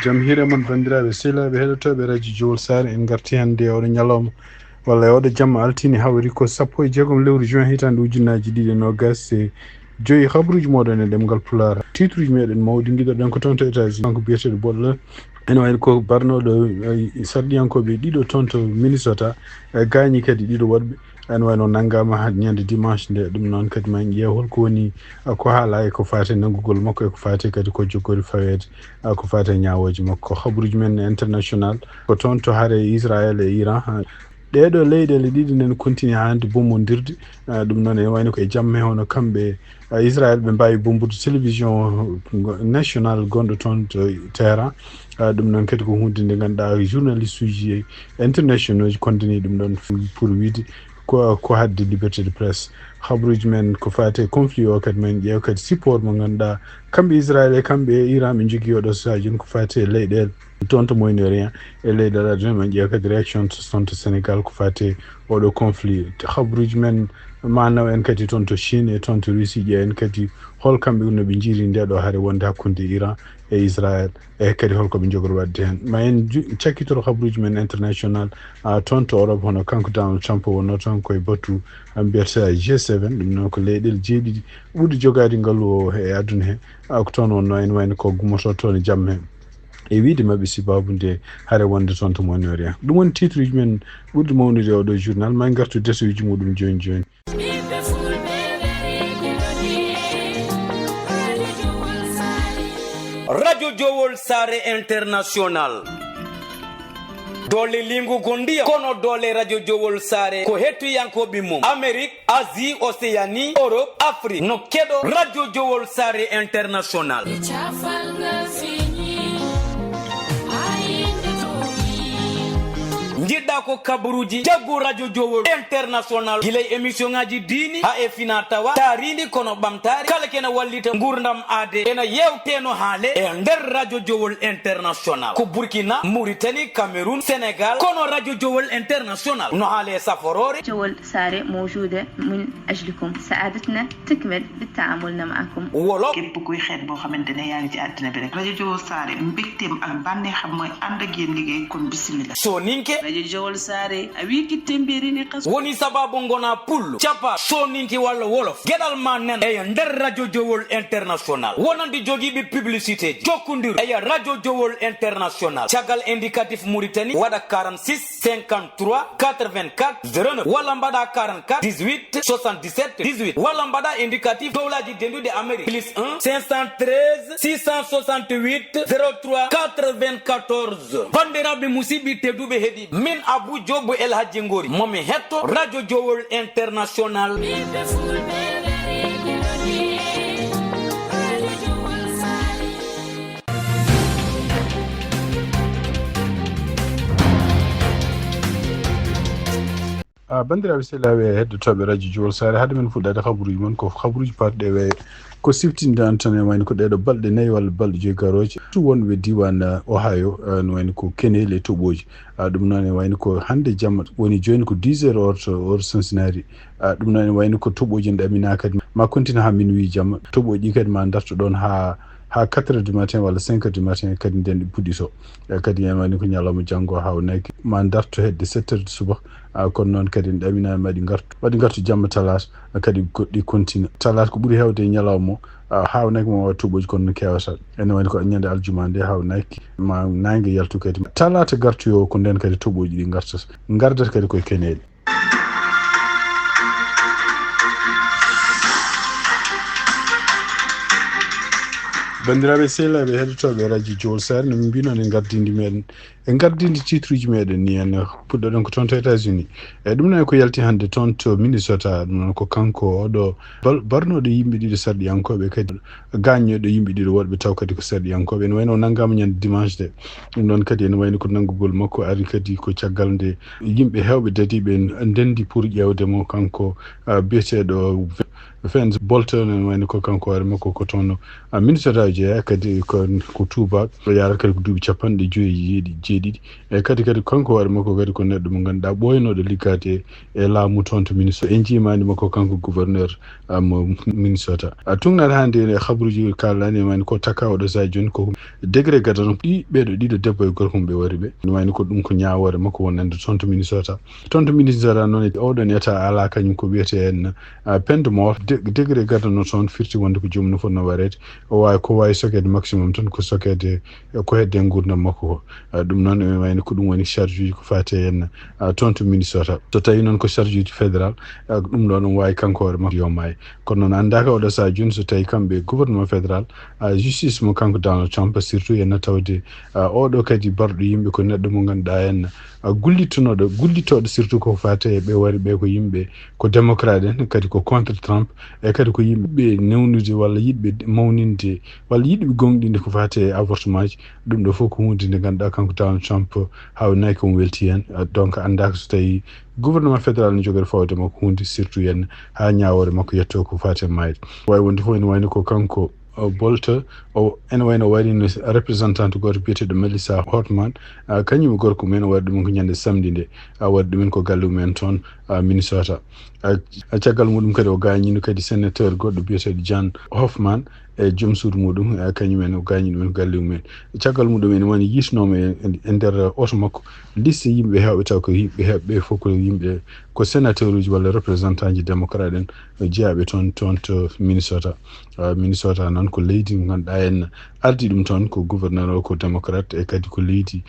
jam hire mon bandiraɓe sehlaɓe heɗotoɓe radio Jowol Sare en garti hande oɗo ñalawma walla oɗo jamma altini hawri ko 16 lewru juin hitande ujunnaji 2025 habruji moɗon e ɗemgal Pulaar titruji meɗen mawɗi guiɗoɗen ko toon to États-Unis kanko biyeteɗo Bolla ene wayno ko barnoɗo sarɗiyankoɓe ɗiɗo toon to Minnesota gañi kadi ɗiɗo woɗɓe ene wayno nanggama ha ñande dimanche nde ɗum noon kadi ma en ƴeew holko woni ko haala e ko fate nanggugol makko e ko fate kadi ko joggori fawede ko fate ñawoji makko habruji men international ko toon to haare Israël e Iran ɗeɗo leyɗele ɗiɗi nen continue hande bommodirde ɗum noon ene wayno koye jamme hono kamɓe Israël ɓe mbawi bombude télévision national gonɗo toon to Téhéran ɗum noon kadi ko hunde nde ganduɗa journaliste uji international uji kondani ɗum ɗon pour wiide ko hadde liberté de presse habruji men ko fate conflit o kadi men ƴeew kadi support mo ganduɗa kamɓe Israël e kamɓe Iran ɓe jogui oɗo sahaji ko fate leyɗele toon to Moyen-Orient e leyɗele aduna men ƴeew kadi réaction toon to Sénégal ko fate oɗo conflit habruji men manaw en kadi toon to Chine e toon to Russie ƴeewen kadi hol kamɓe no ɓe jiiri ndeɗo haare wonde hakkude Iran e Israël e kadi holko ɓe jogori wadde hen ma en cakkitoro habruji men international toon to Europe hono kanko Donald Trump wonno toon koye batu mbiyata G7 ɗum noon ko leyɗele jeeɗiɗi ɓuuri jogade ngaalu o e aduna he ko toon wonno en wayno ko gummoto toon e jamma hen e wiide mabɓe sibabu nde haare wonde toon to Moyen-Orient ɗum woni titre uji men ɓurɗo mawnude oɗo journal ma en gartu desuji muɗum joni joni. Radio Jowol Sare International dole lingu gondia kono dole Radio Jowol Sare ko hettuyankoɓe mum Amérique, Asie, Océanie, Europe, Afrique no keɗo Radio Jowol Sare International. Jiɗɗa ko kabaruji jaggu Radio Jowol International gilay émission ngaji dini ha e fina tawa tarindi kono ɓamtare kala kena wallita gurdam ade ena yewteno haale e nder Radio Jowol International ko Burkina, Mauritanie, Cameroun, Sénégal kono Radio Jowol International no haale saforore. جول ساري موجودة من أجلكم سعادتنا تكمل بالتعاملنا معكم wolo képp kuy xeet boo xamante ne yaa ngi ci àddina bi rek Radio Jowol Sare mbégteem ak bànneexam mooy ànd ak yéen liggéey kon bismillah so ninke Radio Jowol Sare a wiki temberini qas woni sababu ngona pullo capa so ninki walla wolof gueɗal ma nen eya nder Radio Jowol International wonandi jogiiɓe publicité ji jokkondiru eya Radio Jowol International caggal indicatif Mauritanie waɗa 46 53 84 09 walla mbaɗa 44 18 77 18 walla mbaɗa indicatif dowlaji dendude Amérique plus 1 513 668 03 94 bandiraɓe musidɓe tedduɓe heeɗi min Abou Diop El Hadji Ngori momi hetto Radio Jowol International. bandiraɓe sehlaɓe heddotoɓe radio Jowol Sare hade men fuɗɗade habruji mon ko habruji parɗe ɓe ko siftinde an tan e wayno ko ɗeɗo balɗe 4 walla balɗe 5 garoje tu wonɓe diwan Ohio no wayno ko keneli e toɓoji ɗum noon e wayno ko hande jamma woni joni ko 10 heures to Cincinnati ɗum noon e wayno ko toɓoji en ɗamina kadi ma continue ha minuit jamma toɓoji ɗi kadi ma darto ɗon ha 4 heures du matin walla 5 heures du matin kadi nden ɗi puɗɗito kadi en wayno ko ñalawma janggo hawnaki ma darto hedde 7 heures de suba kono noon kadi en ɗaminama waɗi gartu jamma talata kadi goɗɗi continue talata ko ɓuuri hewde e ñalawma hawnaki ma wawa toɓoji kono no kewata ene wayno ko ñande aljuma nde hawnaki ma nangue yaltu kadi talata gartuyo ko nden kadi toɓoji ɗi gardata kadi koye keneɗe. bandiraɓe sehlaɓe heɗotoɓe radio Jowol Sare no min mbino en gardindi meɗen en gardindi titre uji meɗen ni en puɗɗoɗen ko toon to États-Unis ɗum noon ko yalti hande toon to Minnesota ɗum noon ko kanko oɗo barnoɗo yimɓe ɗiɗo sarɗiyankoɓe kadi gañoɗo yimɓe ɗiɗo woɗɓe taw kadi ko sarɗiyankoɓe ene wayno o nanggama ñande dimanche de ɗum noon kadi ene wayno ko nanggugol makko ari kadi ko caggal nde yimɓe hewɓe dadiɓe ndendi pour ƴewde mo kanko biyeteɗo fens Bolton en wayno ko kanko wari makko ko tono Minnesota je kadi ko tuba yara kadi ko dubi capanɗe joyi jeeɗiɗi e kadi kanko wari makko kadi ko neɗɗo mo ganduɗa ɓoynoɗo liggade e laamu toon to Minnesota en jimani makko kanko gouverneur mo Minnesota tungnata hande e habruji kalani wayno ko taka oɗo sa joni ko degré gadano ɗiɗo debbo e gorko ɓe wari ɓe wayno ko ɗum ko ñawore makko wonande toon to Minnesota noon oɗon eta ala kañum ko wiyete en peine de mort degré gadano toon firti wonde ko joomum no fotno warede ko wawi sokede maximum tan ko sokede ko hedde gurdam makko ko ɗum noon wayno ko ɗum woni charge uji ko fate en toon to Minnesota so tawi noon ko charge uji fédéral ɗum ɗo ɗum wawi kanko hoore makko yomayi kono noon andaka oɗo sa joni so tawi kamɓe gouvernement fédéral justice mo kanko Donald Trump surtout en tawde oɗo kadi barɗo yimɓe ko neɗɗo mo ganduɗa en gullitoɗo surtout ko fate ɓe wari ɓe ko yimɓe ko démocrate en kadi ko contre Trump e kadi ko yimɓe newnude walla yiɗɓe mawninde walla yiɗɓe gonɗinde ko fate avortement ji ɗum ɗo fof ko hunde nde ganduɗa kanko Donald Trump hawnayyi komo welti hen donc andaka so tawi gouvernement fédéral ne jogori fawde makko hunde surtout yen ha ñawore makko yetto ko fate mayde wawi wonde fof ene wayno ko kanko Bolter ene wayno warino représentante goto biyeteɗo Melissa Hortman kañum gorko mumen waɗi ɗumen ko ñande samedi nde waɗi ɗumen ko galle mumen toon Minnesota caggal muɗum kadi o gañino kadi sénateur goɗɗo biyeteɗo John Hoffman e joom suudu muɗum kañumen o gañi ɗumen ko galle mumen caggal muɗum ene woni yitnoma e nder oto makko liste yimɓe hewɓe taw ko yimɓe heɓɓe fof ko yimɓe ko sénateur uji walla représentant ji démocrate en jeeyaɓe toon to Minnesota noon ko leydi mo ganduɗa en ardi ɗum toon ko gouverneur o ko démocrate e kadi ko leydi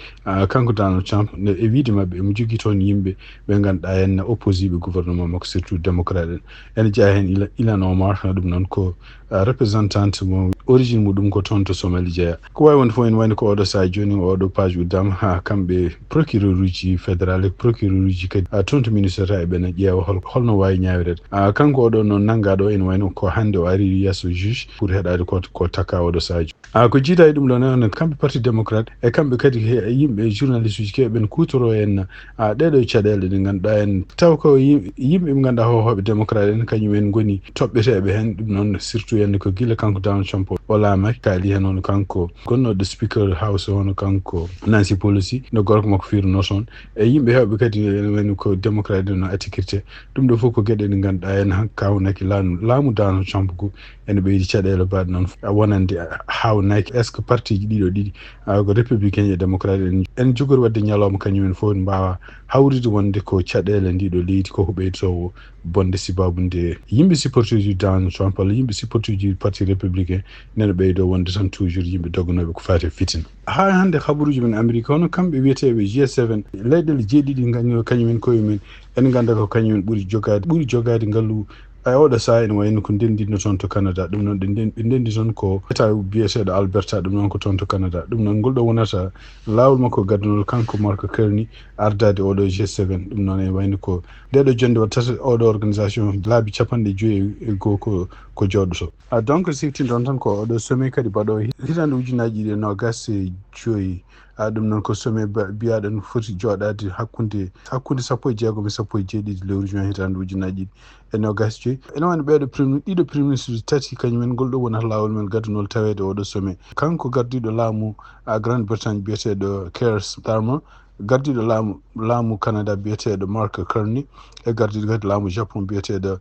kanko Donald Trump e wiide mabɓe mo jogui toon yimɓe ɓe ganduɗa en opposiɓe gouvernement makko surtout démocrate en ene jeeya hen Ilhan Omar ɗum noon ko représentante mo origine muɗum ko toon to Somalie jeeya ko wawi wonde fof en wayno ko oɗo sa joni oɗo page uddama ha kamɓe procureur uji fédéral e procureur uji kadi toon to Minnesota e ɓene ƴeewa holno wawi ñawirede kanko oɗo noon nanggaɗo ene wayno ko hande o ari yesso juge pour heɗade ko taka oɗo sadio ko jiida e ɗum ɗo noon kamɓe parti démocrate e kamɓe kadi yimɓe journaliste uji keɓe kutoro en ɗeɗo caɗele ɗe ganduɗa en taw ko yimɓe ɓe ganduɗa hohoɓe démocrate en kañumen goni toɓɓeteɓe hen ɗum noon surtout en ko guila kanko Donald Trump o laamaki kaali hen hono kanko gonnoɗo speaker house hono kanko Nancy Pelosi no gorko makko firno toon e yimɓe hewɓe kadi woni ko démocrate no attikirte ɗum ɗo fof ko gueɗe ɗe ganduɗa en kawnaki laamu Donald Trump ko ene ɓeydi caɗele baɗe noon wonande hawnaki est ce que parti ji ɗiɗo ɗiɗi ko républicain e démocrate en jogori wadde ñalawma kañumen fof mbawa hawride wonde ko caɗele ndiɗo leydi koko ɓeydotowo bonde sibabude yimɓe supporter ji Donald Trump walla yimɓe supporter ji parti républicain nene ɓeydo wonde tan toujours yimɓe doganoɓe ko fate fitina ha hande habaruji men Amérique hono kamɓe wiyeteɓe G7 leyɗele jeeɗiɗi kañumen koyemumen en ganda ko kañumen ɓuuri jogade ngallu oɗo sa ene wayno ko ndendino toon to Canada ɗum noon ɓe ndendi toon ko état biyeteɗo Alberta ɗum noon ko toon to Canada ɗum noon ngol ɗo wonata lawol makko gaddanol kanko Mark Carney ardade oɗo G7 ɗum noon ene wayno ko ndeɗo jonde wattata oɗo organisation laabi 50 ko jooɗoto donc siftin ɗon tan ko oɗo sommet kadi baɗo hitande ujunaji ɗiɗi nogas e joyi ɗum noon ko sommet biyaɗo no foti jooɗade hakkude 16 e 17 lewru juin hitande ujunaji ɗiɗi e nogas joyi ene wayno ɗiɗo premier ministre tati kañumen ngol ɗo wonata lawol men gaddunol tawede oɗo sommet kanko gardiɗo laamu Grande Bretagne biyeteɗo Keir Starmer gardiɗo laamu Canada biyeteɗo Mark Carney e gardiɗo kadi laamu Japon biyeteɗo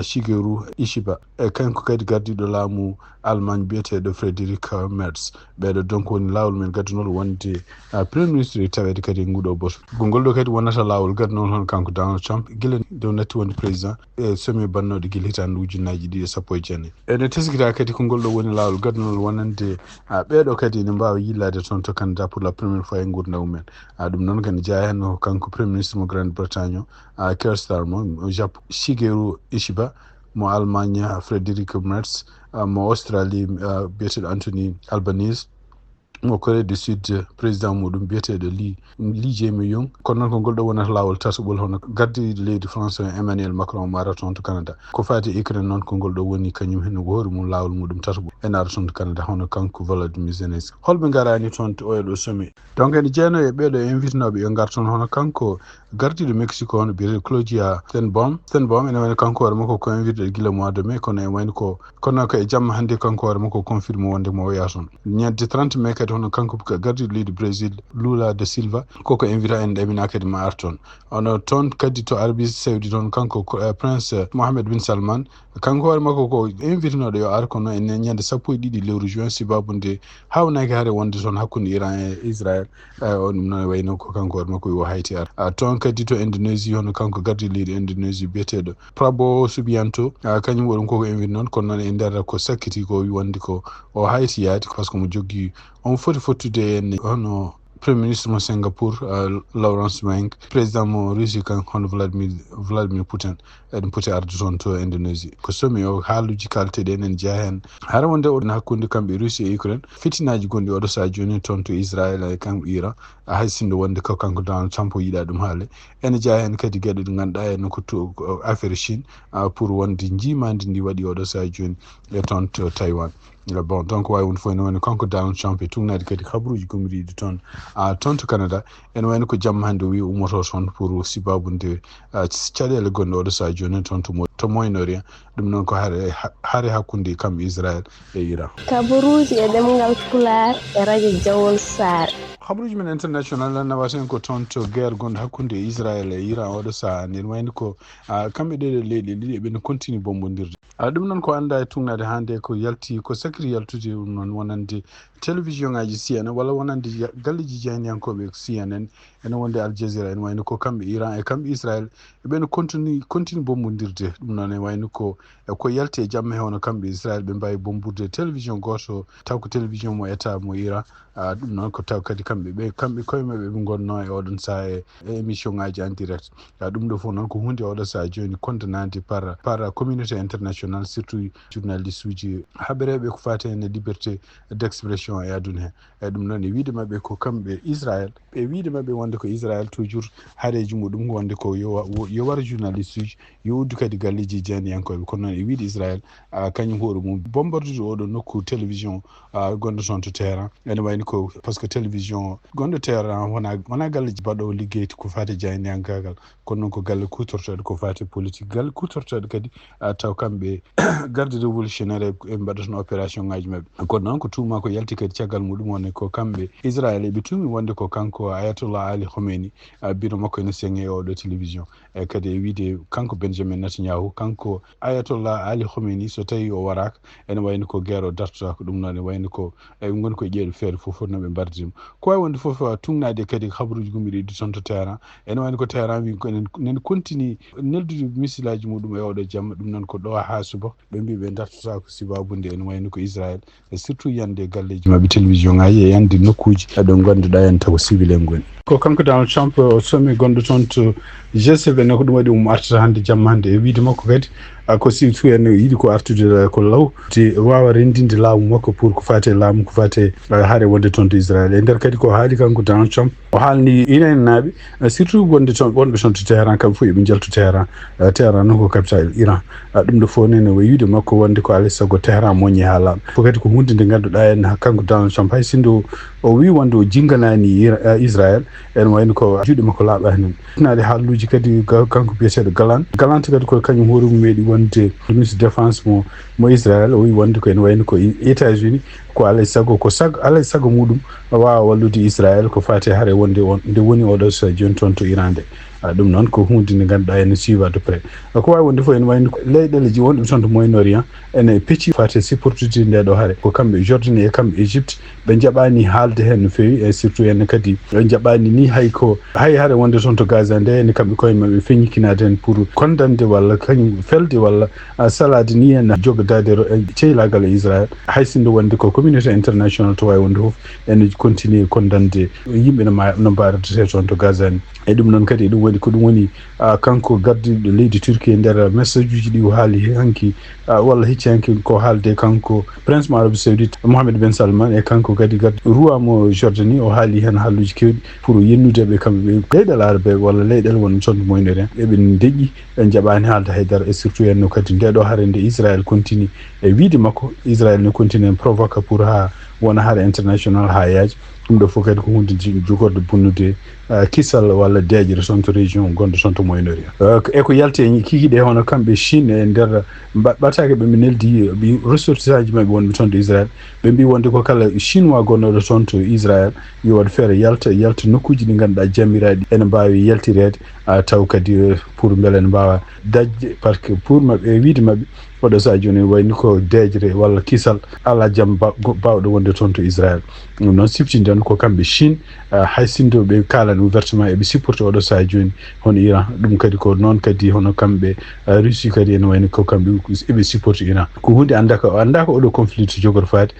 Shigeru Ishiba e kanko kadi gardiɗo laamu Allemagne biyeteɗo Friedrich Merz ɓeɗo donc woni lawol men gaddunol wonde premier ministre tawede kadi e nguɗo boto ngol ɗo kadi wonata lawol gaddunol hono kanko Donald Trump guila dow natti wonde président e sommet bannoɗo guila hitande ujunaji 2014 ene teskita kadi ko ngol ɗo woni lawol gaddunol wonande ɓeɗo kadi ne mbawa yillade toon to Canada pour la première fois e gurdam mumen ɗum noon kadi jeeya hen kanko premier ministre mo Grande Bretagne o Keir Starmer mo Japon Shigeru Ishiba mo Allemagne Friedrich Merz mo Australie biyeteɗo Anthony Albanese mo Corée du Sud président muɗum biyeteɗo Lee Jae-myung kono noon ko ngol ɗo wonata lawol tataɓol hono gardiɗo leydi France Emmanuel Macron mo ara toon to Canada ko fati Ukraine noon ko ngol ɗo woni kañum hen hoore mum lawol muɗum tataɓol ene ara toon to Canada hono kanko Volodymyr Zelensky holɓe garani toon to oyaɗo sommet donc ene jeeyano e ɓeɗo invitenoɓe yo gar toon hono kanko gardiɗo Mexico on biyete Claudia Sheinbaum ene wayno kanko hoore makko ko invité gila mois de mai kono e wayno ko e jamma hannde kanko hoore makko confirme wonde mo o yaha toon ñande 30 mai kadi hono kanko gardiɗo leydi Brésil Lula da Silva koko invita en ɗamina kadi ma ar toon ono toon kadi to Arabie Saoudite toon kanko Prince Mohammed bin Salman kanko hoore makko ko invitinoɗo yo ar kono en ñande 12 lewru juin sibabunde hawnaki haare wonde toon hakkunde Iran e Israel on ɗum noon wayno ko kanko hoore makko yo hayti ar toon kadi to Indonésie hono kanko gardiɗo leydi Indonésie biyeteɗo Prabowo Subianto kañum waɗum koko invite noon kono noon e nder ko sakkiti ko wi wonde ko o hayti yaade par ce que mo jogui on foti fottude en hono Premier ministre mo Singapour Lawrence Wang président mo Russie kan hono Vladimir Putin eɗen poti arde toon to Indonésie ko somi o haaluji kalteɗe enen jeeya hen hara wonde oɗon hakkude kamɓe Russie e Ukraine fitinaji gonɗi oɗo sa joni toon to Israel e kamɓe Iran hay sinno wonde ko kanko Donald Trump o yiiɗa ɗum haale ene jeeya hen kadi gueɗe ɗe ganduɗa en ko to affaire Chine pour wonde jimadi ndi waɗi oɗo sa joni e toon to Taiwan bon donc wawi wonde fof ene wayno kanko Donald Trump e tugnade kadi habaruji gomiriɗi toon toon to Canada ene wayno ko jamma hande o wi ummoto toon pour sibabunde caɗele gonɗe oɗo sa joni toon to Moyen-Orient ɗum noon ko haare hakkude kamɓe Israel e Iran kabaruji e ɗemgal Pulaar e radio Jawol Sare habaruji men international nawaten ko toon to guerre gonɗo hakkude Israel e Iran oɗo saha nden wayno ko kamɓe ɗeɗo leyɗe ɗiɗi eɓene continue bombodirde ɗum noon ko anda e tugnade hande ko yalti ko sakiri yaltude ɗum noon wonande télévision ngaji CNN walla wonande galleji jeyniyankoɓe CNN ene wonde Al Jazeera ene wayno ko kamɓe Iran e kamɓe Israel eɓene continue bombodirde ɗum noon e wayno ko yalti e jamma he hono kamɓe Israel ɓe mbawi bombude télévision goto taw ko télévision mo état mo Iran ɗum noon ko taw kadi kamɓe koyemeɓe ɓe gonno e oɗon saha e émission ngaji en direct ɗum ɗo fof noon ko hunde oɗo saha joni condamnade par communauté internationale surtout journaliste uji haɓereɓe ko fati hen e liberté d'expression e aduna he e ɗum noon e wiide mabɓe ko kamɓe Israel ɓe wiide mabɓe wonde ko Israel toujours haareji muɗum wonde ko yo war journaliste uji yo uddu kadi galleji jeyniyankoɓe kono noon e wiide Israel kañum hoore mum bombardude oɗo nokku télévision gonɗo toon to Téhéran ene wayno ko par ce que télévision gonɗo Téhéran wona galleji mbaɗowo liggey ko fati jeyniyankagal kono noon ko galle kutortoɗe ko fati politique galle kutortoɗe kadi taw kamɓe garde révolutionnaire e mbaɗatono opération ngaji mabɓe kono noon ko tuma ko yalti kadi caggal muɗum wonde ko kamɓe Israel eɓe tumi wonde ko kanko Ayatollah Ali Khomeini biro makko ene sengi e oɗo télévision e kadi e wiide kanko Benjamin Netanyahu kanko Ayatollah Ali Khomeini so tawi o waraka ene wayno ko guerre o dartota ko ɗum noon e wayno ko eɓe goni koye ƴeeɗo feere fof noɓe mbardima ko wawi wonde fof tugnade kadi habaruji gomiriɗi toon to Téhéran ene wayno ko Téhéran wi nen continue neldude missilaji muɗum e oɗo jamma ɗum noon ko ɗo ha suba ɓe mbi ɓe dartota ko sibabunde ene wayno ko Israel e surtout yande galleji mabɓe télévision ngaji e yande nokkuji ɗo gonduɗa en taw civil en goni ko kanko Donald Trump o somi gonɗo toon to G7 ko ɗum waɗi artata hande jamma hande e wiide makko kadi ko surtout en yiiɗi ko artude ko law te wawa rendinde laamu makko pour ko fate laamu ko fate haare wonde toon to Israel e nder kadi ko haali kanko Donald Trump o haalni inen naaɓe surtout wonde toon wonɓe toon to Téhéran kamɓe fof eɓe jaltu Téhéran noon ko capital Iran ɗum ɗo fof nene o wiide makko wonde ko alay saago Téhéran moƴƴi ha laaɓa fof kadi ko hunde nde ganduɗa en kanko Donald Trump hay sindo o wi wonde o jinganani Israel ene wayno ko juuɗe makko laaɓa hen nade haaluji kadi kanko biyeteɗo Galante kadi ko kañum hoore mum meeɗi wonde ministre défense mo Israel o wi wonde ko ene wayno ko États-Unis ko alay saago alay saago muɗum wawa wallude Israel ko fati haare wonde nde woni oɗo so joni toon to Iran nde ɗum noon ko hunde nde ganduɗa ene suiva de près ko wawi wonde fof ene wayno leyɗele ji wonɗum toon to Moyen-Orient ene pecci fati sipportude nde ɗo haare ko kamɓe Jordanie e kamɓe Égypte ɓe jaɓani haalde hen no fewi e surtout ene kadi ɓe jaɓani ni hay haare wonde toon to Gaza nde ene kamɓe koye mabɓe feññikinade hen pour condamde walla kañum felde walla salade ni en jogodade ceylagal e Israel hay sindo wonde ko communauté international to wawi wonde fof ene continue condamde yimɓe no mbaradete toon to Gaza ni e ɗum noon kadi ɗum woni ko ɗum woni kanko gardiɗo leydi Turquie nder message uji ɗi o haali hanki walla hicci hanki ko haalde kanko prince mo Arabie Saoudite Mohammed Ben Salman e kanko kadi roi mo Jordanie o haali hen haaluji kewɗi pour yennudeɓe kamɓe leyɗel arabe walla leyɗel won toon to Moyen-Orient eɓe deƴƴi ɓe jaɓani haalde haydara e surtout henno kadi ndeɗo haare nde Israel continue e wiide makko Israel ne continue en provoque pour ha wona haɗa international hayaji ɗum ɗo fof kadi ko hunde jogorde bonnude kisal walla deejere toon to région gonɗo toon to Moyen-Orient e ko yalti e kikiɗe hono kamɓe Chine e nder ɓatake ɓe mi neldi ressortissage maɓɓe wonɓe toon to Israël ɓe mbi wonde ko kala chinois gonnoɗo toon to Israël yo waɗ feere yalta nokkuji ɗi ngannduɗa jammiraɗi ene mbawi yaltirede taw kadi pour beele ne mbawa dañde par ce que pour maɓɓe wiide maɓɓe oɗo sa joni wayni ko deejre walla kisal ala jaam bawɗo wonde toon to Israël ɗum noon siftinde on ko kamɓe Chine hay sindo ɓe kalani ouvertement eɓe supporté oɗo sa joni hono Iran ɗum kadi ko noon kadi hono kamɓe Russie kadi ene wayni ko kamɓe eɓe supporté Iran ko hunde andaka oɗo conflit to jogoto faade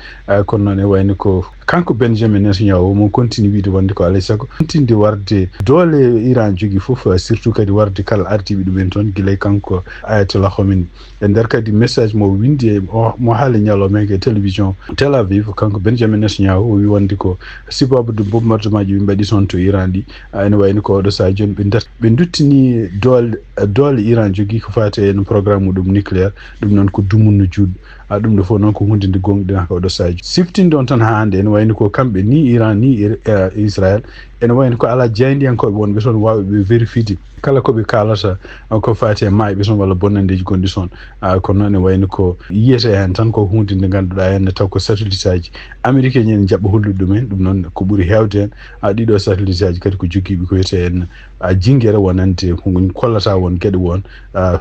kono noon e wayni ko kanko Benjamin Netanyahu mo continue wiide wonde ko alay sago continue warde doole Iran jogui foof surtout kadi warde kala ardiɓe ɗumen toon guilay kanko Ayatollah Khomeini e nder kadi message mo windi mo haali ñalawma e télévision Tel Aviv kanko Benjamin Netanyahu o wi wonde ko sibabude bombardement ji ɓe mbaɗi toon to Iran ɗi ene wayni ko oɗo sa joni ɓe duttini doole Iran jogui ko fate no programme muɗum nucléaire ɗum noon ko dumunno juuɗo ɗum ɗo fof noon ko hunde nde gonɗinaka oɗo saji siftinde on tan ha hande ene wayni ko kamɓe ni Iran ni Israël ene wayni ko ala jeyndiyankoɓe wonɓe toon wawɓe vérifiede kala koɓe kalata ko fati e mayɓe toon walla bonnandeji gonɗi toon kono noon e wayni ko yiyete hen tan ko hunde nde ganduɗa henne taw ko satellite aji américain ñen jaɓɓa hollude ɗumen ɗum noon ko ɓuuri hewde hen ɗiɗo satellite aji kadi ko joguiɓe ko wiyete en jinguere wonande kollata won gueɗe won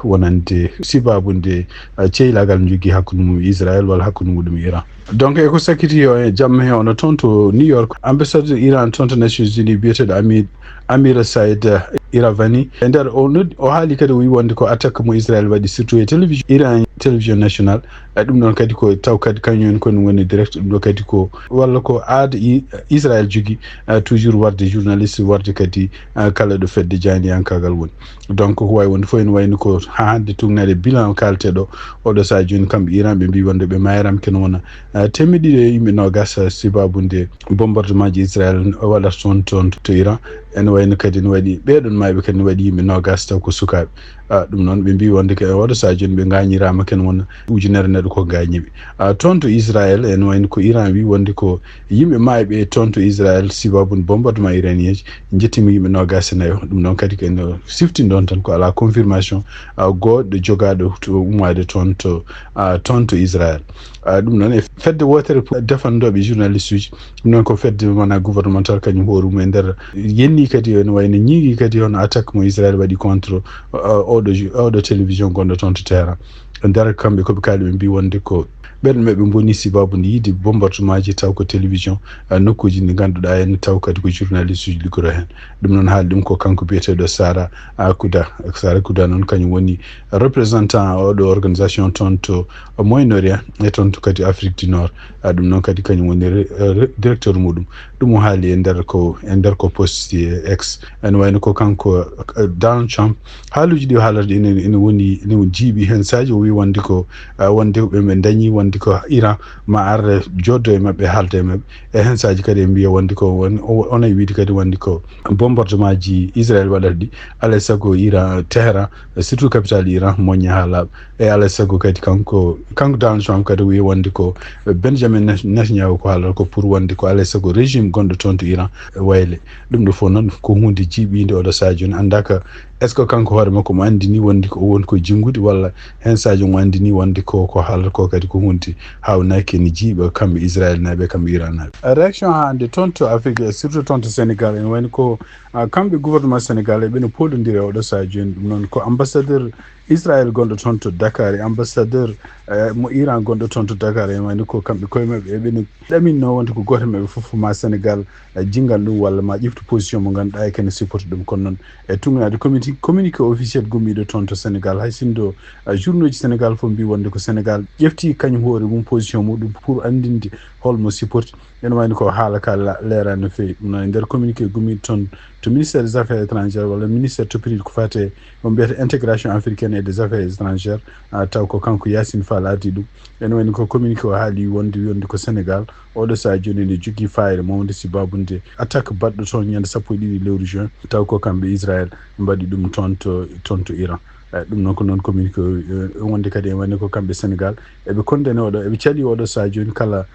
wonande sibabude ceylagal jogui hakkude mum Israël walla hakkude muɗum Iran donc eko sakkiti o e jamma he ono toon to New York ambassadeur Iran toon to Nations Unies biyeteɗo Amir Saïd Iravani e nder o haali kadi o wi wonde ko attaque mo Israël waɗi surtout e télévision Iran télévision national ɗum noon kadi ko taw kadi kañum en koni woni direct ɗum ɗo kadi ko walla ko aada Israël jogui toujours warde journaliste warde kadi kala ɗo fedde janiyankagal woni donc ko wawi wonde fof ene wayni ko ha hande tugnade bilan kalteɗo oɗo sa joni kamɓe Iran ɓe mbi wonde ɓe mayram kene wona temedde yimɓe nogas sibabude bombardement ji Israël waɗata toon to Iran ene wayno kadi ne waɗi ɓeɗon mayɓe kadi ne waɗi yimɓe nogas taw ko sukaɓe ɗum noon ɓe mbi wonde ke oɗo sa joni ɓe gañirama ken wona ujunere neɗɗo ko gañiɓe toon to Israël ene wayno ko Iran wi wonde ko yimɓe mayɓe toon to Israël sibabude bombardement iranien jettima yimɓe nogas e nayo ɗum noon kadi ken siftinde on tan ko ala confirmation goɗɗo jogaɗo to ummade toon to Israël ɗum noon e fedde wotere defandoɓe journaliste uji ɗum noon ko fedde wona gouvernemental kañum hoorumum e nder yenni kadi ene wayno ñiigui kadi hono attaque mo Israël waɗi contre oɗo télévision gonɗo toon to Téhéran nder kamɓe koɓe kaali ɓe mbi wonde ko ɓerɗe maɓɓe boni sibabude yiide bombardement ji taw ko télévision nokkuji ɗi ganduɗa hen taw kadi ko journaliste uji liggoro hen ɗum noon haali ɗum ko kanko biyeteɗo Sara Kouda noon kañum woni représentant oɗo organisation toon to Moyen-Orient e toon to kadi Afrique du Nord ɗum noon kadi kañum woni directeur muɗum ɗum o haali e nder ko posti X ene wayno ko kanko Donald Trump haaluji ɗi haalata ene woni jiiɓi hen saji o wi wonde ko wonde ɓe dañi wonde ko Iran ma arre joddo e mabɓe haalde e mabɓe e hen saji kadi e mbiya wonde ko ona wiide kadi wonde ko bombardement ji Israël waɗata ɗi alay sago Iran Téhéran surtout capitale Iran moƴƴa ha laaɓa e alay sago kadi kanko Donald Trump kadi wi wonde ko Benjamin Netanyahu ko haalata ko pour wonde ko alay sago régime gonɗo toon to Iran wayle ɗum ɗo fof noon ko hunde jiiɓide oɗo saji joni andaka est ce que kanko hoore makko mo andini wonde ko woni ko jinggude walla hen sadio mo andini wonde ko haalata ko kadi ko hunde hawnaki ne jiiɓa kamɓe Israël naɓe kamɓe Iran naɓe réaction hande toon to Afrique surtout toon to Sénégal ene wayno ko kamɓe gouvernement Sénégal ɓe no poɗodiri oɗo saji joni ɗum noon ko ambassadeur Israël gonɗo toon to Dakar e ambassadeur mo Iran gonɗo toon to Dakar ene wayno ko kamɓe koye mabɓe eɓene ɗaminno wonde ko goto mabɓe foof ma Sénégal jingal ɗum walla ma ƴeftu position mo ganduɗa e kene supporte ɗum kono noon e tugnade communiqué officiel gummiɗo toon to Sénégal hay sindo journaux ji Sénégal fof mbi wonde ko Sénégal ƴefti kañum hoore mum position muɗum pour andinde holmo supporte ene wayno ko haala ka leerani no fewi ɗum noon e nder communiqué gummiɗo toon to ministère des affaires étrangères walla ministère toppitiɗo ko fate mo mbiyata intégration africaine et des affaires étrangères taw ko kanko Yacine Fall ardi ɗum ene wayno ko communiqué o haali wonde ko Sénégal oɗo sa joni ne jogui fayre mawde sibabude attaque baɗɗo toon ñande 12 lewru juin taw ko kamɓe Israël mbaɗi ɗum toon to Iran ɗum noon ko noon communiqué wonde kadi e wani ko kamɓe Sénégal eɓe condamné oɗo eɓe caɗi oɗo sa joni kala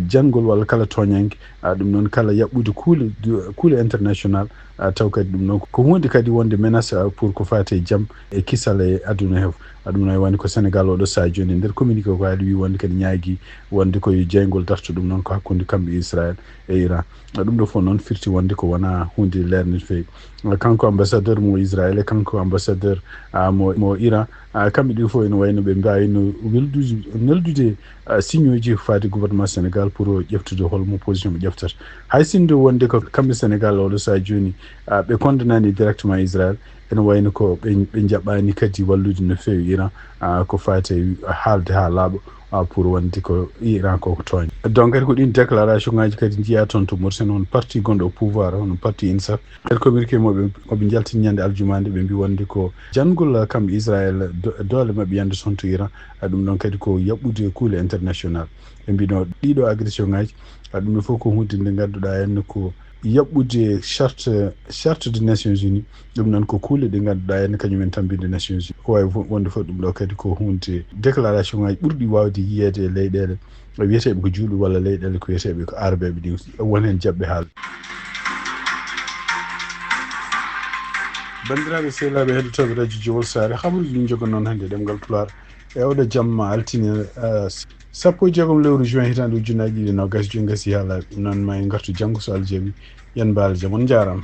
jangol walla kala toñangue ɗum noon kala yaɓɓude kuule international taw kadi ɗum noon ko hunde kadi wonde menace pour ko fate jaam e kisal e aduna he ɗum noon wani ko Sénégal oɗo sa joni e nder communiqué ko haali wi wonde kadi ñaagui wonde koye jeygol darto ɗum noon ko hakkude kamɓe Israël e Iran ɗum ɗo fof noon firti wonde ko wona hunde lerde no fewi kanko ambassadeur mo Israël e kanko ambassadeur mo Iran kamɓe ɗi fof ene wayno ɓe mbawino neldude signe uji fati gouvernement Sénégal pour ƴeftude holmo position ɓe ƴeftata hay sinde wonde ko kamɓe Sénégal oɗo sa joni ɓe condamnani directement Israël ene wayno ko ɓe jaɓɓani kadi wallude no fewi Iran ko fati haalde ha laaɓa pour wonde ko Iran koko tooñ donc kadi ko ɗin déclaration ngaji kadi jiiya toon to Mauritanie on parti gonɗo au pouvoir on parti INSAF kadi communiqué moɓe koɓe jaltini ñande aljumande ɓe mbi wonde ko jangol kamɓe Israël doole mabɓe yande toon to Iran ɗum ɗon kadi ko yaɓɓude kuule international ɓe mbino ɗiɗo agression ngaji ɗum ɗo fof ko hunde nde ganduɗa henna ko yaɓɓude charte de Nations Unies ɗum noon ko kuule ɗe ganduɗa henna kañumen tambinde Nations Unies ko wawi wonde fof ɗum ɗo kadi ko hunde déclaration ngaji ɓurɗi wawde yiyede e leyɗele wiyeteɓe ko juuɗe walla leyɗele ko wiyeteɓe ko arbeɓe ɗi won hen jaɓɓe haala bandiraɓe sehlaɓe heɗotoɓe radio Jowol Sare habaruji ɗin jogo noon hannde ɗemgal Pulaar e oɗo jamma altine 16 lewru juin hitande 2020 gasi joyi gasi ha laaɓi ɗum noon ma en gartu janggo so Allah jaaɓi yen mbaala jaam on jarama.